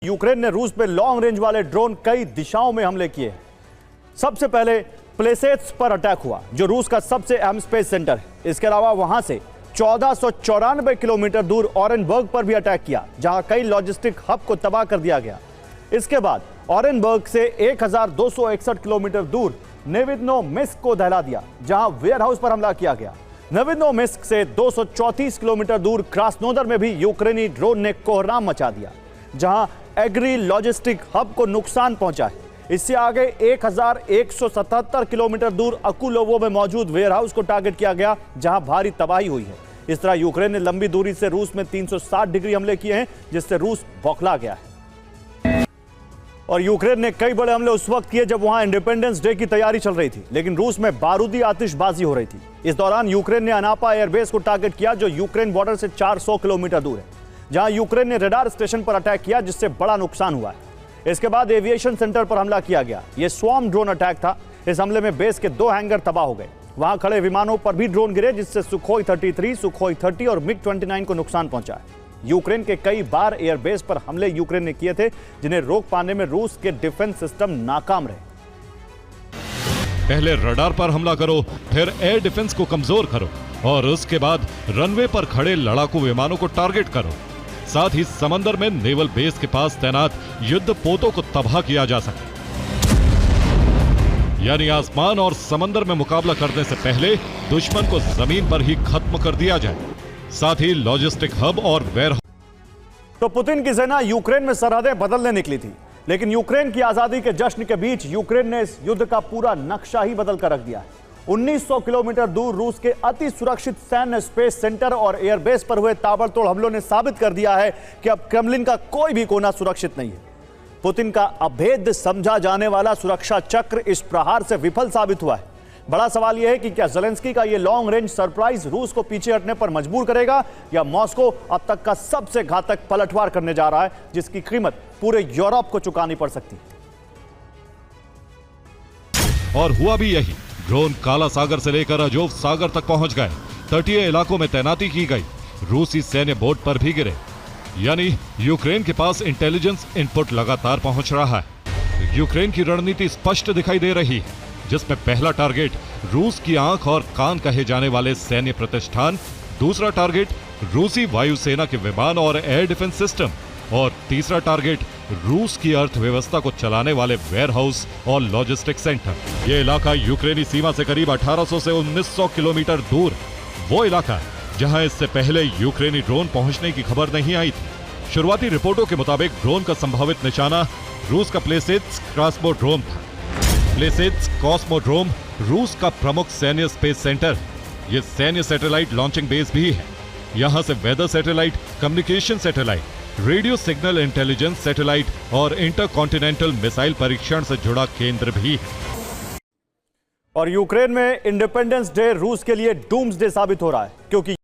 Ukraine ने रूस पे लॉन्ग रेंज वाले ड्रोन कई दिशाओं में हमले किए हैं। सबसे पहले प्लेसेट्स पर अटैक हुआ, जो रूस का सबसे अहम स्पेस सेंटर है। इसके अलावा वहां से 1494 किलोमीटर दूर ऑरेनबर्ग पर भी अटैक किया, जहां कई लॉजिस्टिक हब को तबाह कर दिया गया। इसके बाद ऑरेनबर्ग से 1261 किलोमीटर दूर नेविदनोमिस्क को दहला दिया, जहां वेयर हाउस पर हमला किया गया। नेविदनोमिस्क से 234 किलोमीटर दूर क्रास्नोदर में भी यूक्रेनी ड्रोन ने कोहराम मचा दिया, जहां एग्री लॉजिस्टिक हब को नुकसान पहुंचा है। इससे आगे 1177 किलोमीटर दूर अकुलोवो में मौजूद वेयरहाउस को टारगेट किया गया, जहां भारी तबाही हुई है। इस तरह यूक्रेन ने लंबी दूरी से रूस में 360 डिग्री हमले किए हैं, जिससे रूस बौखला गया है। और यूक्रेन ने कई बड़े हमले उस वक्त किए जब वहां इंडिपेंडेंस डे की तैयारी चल रही थी, लेकिन रूस में बारूदी आतिशबाजी हो रही थी। इस दौरान यूक्रेन ने अनापा एयरबेस को टारगेट किया, जो यूक्रेन बॉर्डर से 400 किलोमीटर दूर है, जहां यूक्रेन ने रडार स्टेशन पर अटैक किया, जिससे बड़ा नुकसान हुआ है। इसके बाद एविएशन सेंटर पर हमला किया गया। यह स्वॉर्म ड्रोन अटैक था। इस हमले में बेस के 2 हैंगर तबाह हो गए। वहां खड़े विमानों पर भी ड्रोन गिरे, जिससे सुखोई 33, सुखोई 30 और मिग 29 को नुकसान पहुंचा है। यूक्रेन के कई बार एयरबेस पर हमले यूक्रेन ने किए थे, जिन्हें रोक पाने में रूस के डिफेंस सिस्टम नाकाम रहे। पहले रडार पर हमला करो, फिर एयर डिफेंस को कमजोर करो और उसके बाद रनवे पर खड़े लड़ाकू विमानों को टारगेट करो। साथ ही समंदर में नेवल बेस के पास तैनात युद्ध पोतों को तबाह किया जा सके। यानी आसमान और समंदर में मुकाबला करने से पहले दुश्मन को जमीन पर ही खत्म कर दिया जाए। साथ ही लॉजिस्टिक हब और वेयर। तो पुतिन की सेना यूक्रेन में सरहदें बदलने निकली थी, लेकिन यूक्रेन की आजादी के जश्न के बीच यूक्रेन ने इस युद्ध का पूरा नक्शा ही बदल कर रख दिया है। 1900 किलोमीटर दूर रूस के अति सुरक्षित सैन्य स्पेस सेंटर और एयरबेस पर हुए ताबड़तोड़ हमलों ने साबित कर दिया है कि अब क्रेमलिन का कोई भी कोना सुरक्षित नहीं है। पुतिन का अभेद्य समझा जाने वाला सुरक्षा चक्र इस प्रहार से विफल साबित हुआ है। बड़ा सवाल यह है कि क्या ज़ेलेंस्की का यह लॉन्ग रेंज सरप्राइज रूस को पीछे हटने पर मजबूर करेगा, या मॉस्को अब तक का सबसे घातक पलटवार करने जा रहा है, जिसकी कीमत पूरे यूरोप को चुकानी पड़ सकती है। और हुआ भी यही। ड्रोन काला सागर से लेकर अजोव सागर तक पहुंच गए। तटीय इलाकों में तैनाती की गई। रूसी सैन्य बोट पर भी गिरे। यानी यूक्रेन के पास इंटेलिजेंस इनपुट लगातार पहुंच रहा है। यूक्रेन की रणनीति स्पष्ट दिखाई दे रही है, जिसमें पहला टारगेट रूस की आंख और कान कहे जाने वाले सैन्य प्रतिष्ठान, दूसरा टारगेट रूसी वायुसेना के विमान और एयर डिफेंस सिस्टम, और तीसरा टारगेट रूस की अर्थव्यवस्था को चलाने वाले वेयरहाउस और लॉजिस्टिक सेंटर। यह इलाका यूक्रेनी सीमा से करीब 1800 से 1900 किलोमीटर दूर, वो इलाका है जहां इससे पहले यूक्रेनी ड्रोन पहुंचने की खबर नहीं आई थी। शुरुआती रिपोर्टों के मुताबिक ड्रोन का संभावित निशाना रूस का प्लेसेट्स कॉस्मोड्रोम था। प्लेसेट्स कॉस्मोड्रोम रूस का प्रमुख सैन्य स्पेस सेंटर है। यह सैन्य सैटेलाइट लॉन्चिंग बेस भी है। यहां से weather satellite, communication satellite, radio signal intelligence satellite और इंटरकॉन्टिनेंटल मिसाइल परीक्षण से जुड़ा केंद्र भी है। और यूक्रेन में इंडिपेंडेंस डे रूस के लिए डूम्सडे साबित हो रहा है, क्योंकि